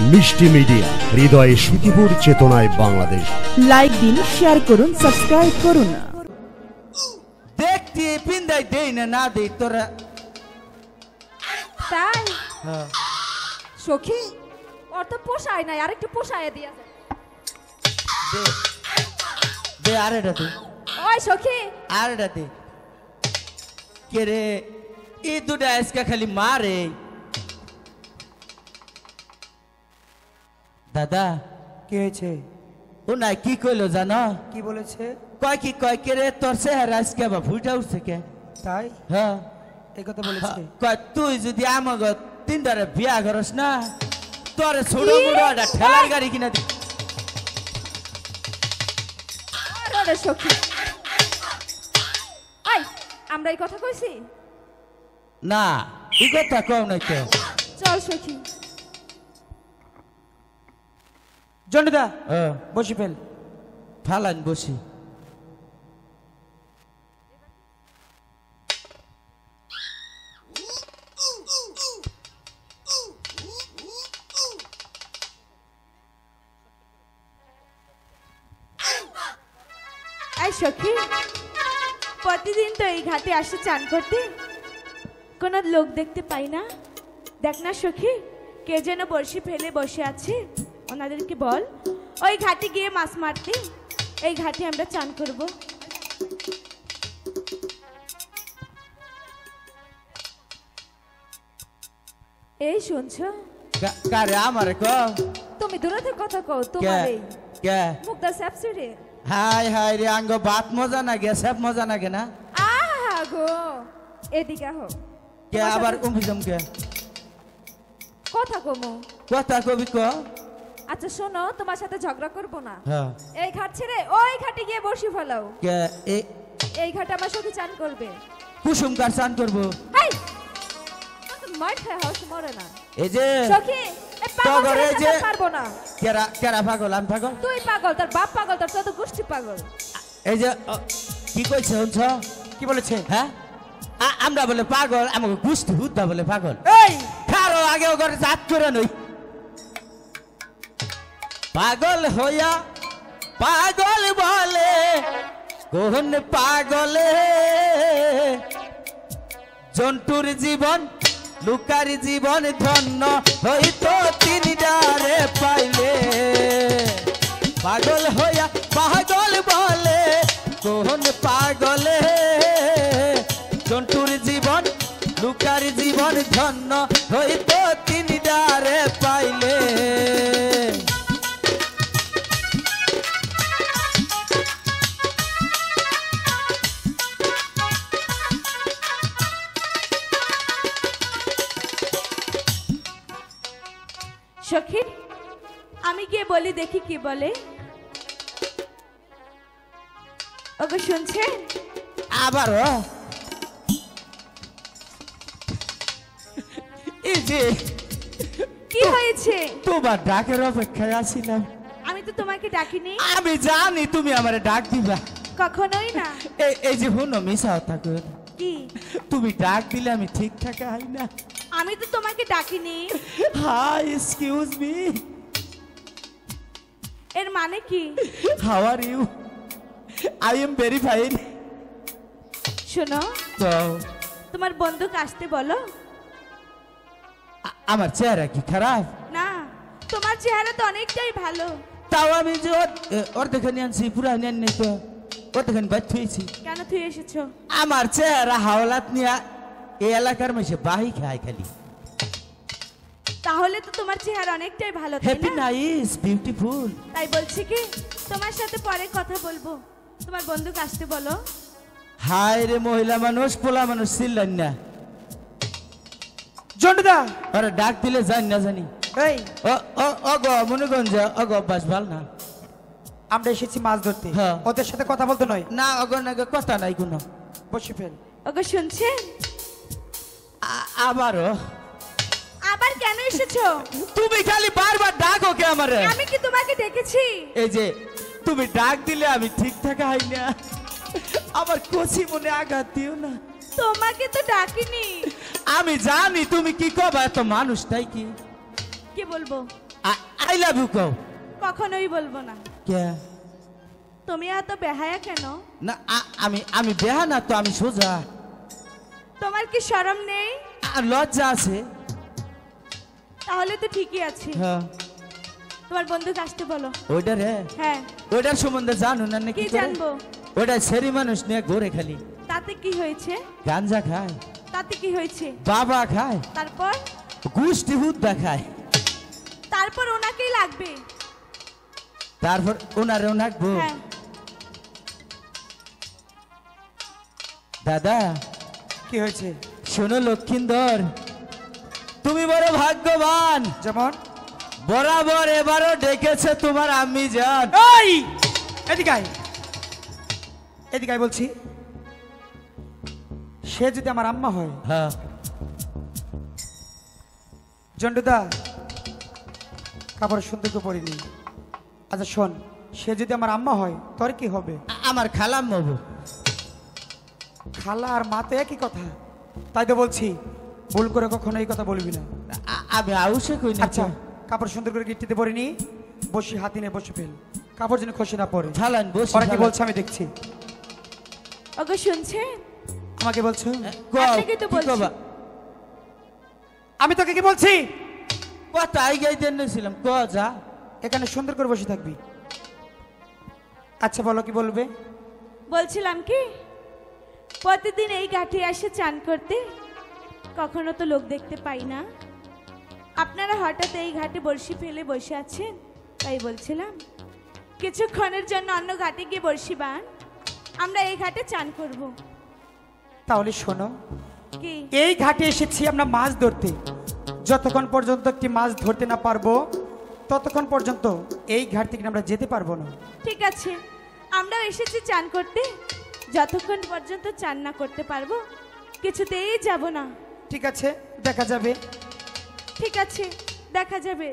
মিষ্টি মিডিয়া, হৃদয়ে সুখীপুর, চেতনায় বাংলাদেশ। লাইক দিন, শেয়ার করুন, সাবস্ক্রাইব করুন। দেখতে পিন্দাই দেই না না দেই তোরা তাই সখী ওর তো পোষায় নাই, আরেকটু পোষায় দিয়া দে দে আরেটা দে ওই সখী আরেটা দে কে রে এই দুটা আজকে খালি মারে। দাদা কি হয়েছে? ও না কি কইলো জানো? কি বলেছে? কয় কে রে তোর চেহারা আজকে আবার ফুটা উঠছে কে? তাই হ্যাঁ এই কথা বলেছে। কয় তুই যদি আমাকে তিনটারে বিয়া করস না তোর ছোট বড় একটা ঠেলার গাড়ি কিনা দি। আরে সখী আই আমরা এই কথা কইছি না এই কথা কও না কে? চল সখী। জন্ডুদা বসি ফেল। ফালান বসি। এই সখী প্রতিদিন তো এই ঘাটে আসে চান করতে, কোনো লোক দেখতে পাই না। দেখ না সখী কে যেন বড়শি ফেলে বসে আছে, ওনাদেরকে বল ওই ঘাটে গিয়ে মাছ মারতে। এই ঘাটে আমরা চান করব। এই শুনছো? কারে আমারে কও? তুমি দূরে কথা কও তোমার এই কে মুখটা স্যাপসুরে। হাই হাই রে আঙ্গ বাত মজা না গে সব মজা না গে না। আহা গো এদিকে হো। কে আবার উমফিজম কে কথা কমো। কথা কবি ক। আচ্ছা শোনো, তোমার সাথে ঝগড়া করব না। হ্যাঁ এই ঘাট ছেড়ে ওই ঘাটে গিয়ে বসি ফেলাও। কে এই ঘাটে আমার সাথে চান করবে। কুসুম কার চান করবো? হাই মার খায় হাউস মরে না। এই যে সখী এই পাগল তগরে ছেড়ে যে যেতে পারবো না। কেরা কেরা পাগল? আমি পাগল? তুই পাগল, তোর বাপ পাগল, তোর চোদ্দ গোষ্ঠী পাগল। এই যে কি কইছে শুনছ? কি বলেছে? হ্যাঁ আমরা বলে পাগল, আমাকে গুষ্টি হুদ্দা বলে পাগল। এই খারো আগে ওগরে জাত করে নই। পাগল হইয়া পাগল বলে কোন পাগলে, জন্তুর জীবন লুকার জীবন ধন্য হইতো তিনটারে পাইলে। পাগল হইয়া পাগল বলে কোন পাগলে, জন্তুর জীবন লুকার জীবন ধন্য হইতো তিনটারে পাইলে। সখী আমি গিয়ে বলি দেখি কি বলে। ওগো শুনছেন? আবারও এই যে কি হয়েছে? তোমার ডাকের অপেক্ষায় আছিলাম। আমি তো তোমাকে ডাকিনি। আমি জানি তুমি আমারে ডাক দিবা। কখনোই না। এই যে হুনো মিশা হতা কর। কি তুমি ডাক দিলে আমি ঠিকঠাক আই না। আমি তো তোমাকে ডাকিনি। হাই এক্সকিউজ মি, এর মানে কি? How are you? I am very fine. শোনো, তো তোমার বন্দুক আসতে বলো। আমার চেহারা কি খারাপ? না, তোমার চেহারা তো অনেকটাই ভালো। তাও আমি যে অর্ধেখানি আনছি, পুরা নেন নেই তো অর্ধেখানি বাদ থুয়েছি। কেন তুই এসেছো? আমার চেহারা হাওলাত নিয়ে এই এলাকার মেশে বাহি খায় খালি। তাহলে তো তোমার চেহারা অনেকটাই ভালো, তাই হ্যাপি না? Nice beautiful. তাই বলছি কি তোমার সাথে পরে কথা বলবো। তোমার বন্দুক আসতে বলো। হায় রে মহিলা মানুষ পোলা মানুষ চিল্লান না। জন্ডুদা আরে ডাক দিলে জানি না জানি। এই অগ মনেগঞ্জ অগ অভ্যাস ভাল না। আমরা এসেছি মাছ ধরতে, হ্যাঁ। ওদের সাথে কথা বলতে নয়। না অগ নাগে কথা নাই কোনো। বসি ফেল। ওগো শুনছেন? আবারও আবার কেন এসেছো? তুমি খালি বারবার ডাকো কে আমারে? আমি কি তোমাকে ডেকেছি? এই যে তুমি ডাক দিলে আমি ঠিকঠাক হাই না। আমার কচি মনে আঘাত দিও না। তোমাকে তো ডাকিনি। আমি জানি তুমি কি কবা, এত মানুষটাই কি কি বলবো? আই লাভ ইউ কও। কখনোই বলবো না। কে? তুমি এত বেহায়া কেন? না আমি বেহা না তো, আমি সোজা। তোমার কি শরম নেই? লজ্জা আছে। তাহলে তো ঠিকই আছে। হ্যাঁ তোমার বন্ধুকে আসতে বলো। ওইটা রে, হ্যাঁ। ওইটার সম্বন্ধে জানো না নাকি? কি জানবো? ওইটা সেরি মানুষ নিয়ে ঘোরে খালি। তাতে কি হয়েছে? গাঞ্জা খায়। তাতে কি হয়েছে? বাবা খায়। তারপর? গুষ্টি হুদ্দা খায়। তারপর ওনাকেই লাগবে। তারপর ওনারেও নাকবো। হ্যাঁ। দাদা কি হয়েছে? শোনো লক্ষিন্দর, তুমি বড় ভাগ্যবান। যেমন? বরাবর এবারও ডেকেছে তোমার আম্মি জান। এই এদিকে আয়, এদিকে আয় বলছি। সে যদি আমার আম্মা হয়। হ্যাঁ জন্ডুদা কাপড় সুন্দর করে পরিনি। আচ্ছা শোন, সে যদি আমার আম্মা হয় তোর কি হবে? আমার খালাম বাবু। খালা আর মা তো একই কথা, তাই তো বলছি ভুল করে কখনো এই কথা বলবি না। আমি আউসে কই না। আচ্ছা কাপড় সুন্দর করে গিট্টিতে পরিনি, বসি হাতি নিয়ে বসে ফেল, কাপড় যেন খসে না পড়ে। ফালান বসে। ওরা কি বলছে আমি দেখছি। ওগো শুনছেন? আমাকে বলছো? আপনাকেই তো বলছি। আমি তোকে কি বলছি? কথা আইগাই দেনছিলাম ক যা। এখানে সুন্দর করে বসে থাকবি। আচ্ছা বলো কি বলবে? বলছিলাম কি, প্রতিদিন এই ঘাটে আসে চান করতে, কখনো তো লোক দেখতে পাই না। আপনারা হঠাৎ এই ঘাটে বড়শি ফেলে বসে আছেন, তাই বলছিলাম কিছুক্ষণের জন্য অন্য ঘাটে গিয়ে বড়শি বান, আমরা এই ঘাটে চান করব। তাহলে শোনো, কি? এই ঘাটে এসেছি আমরা মাছ ধরতে। যতক্ষণ পর্যন্ত একটি মাছ ধরতে না পারবো ততক্ষণ পর্যন্ত এই ঘাট থেকে আমরা যেতে পারবো না। ঠিক আছে, আমরাও এসেছি চান করতে, যতক্ষণ পর্যন্ত চান না করতে পারবো কিছুতেই যাব না। ঠিক আছে, দেখা যাবে। ঠিক আছে, দেখা যাবে।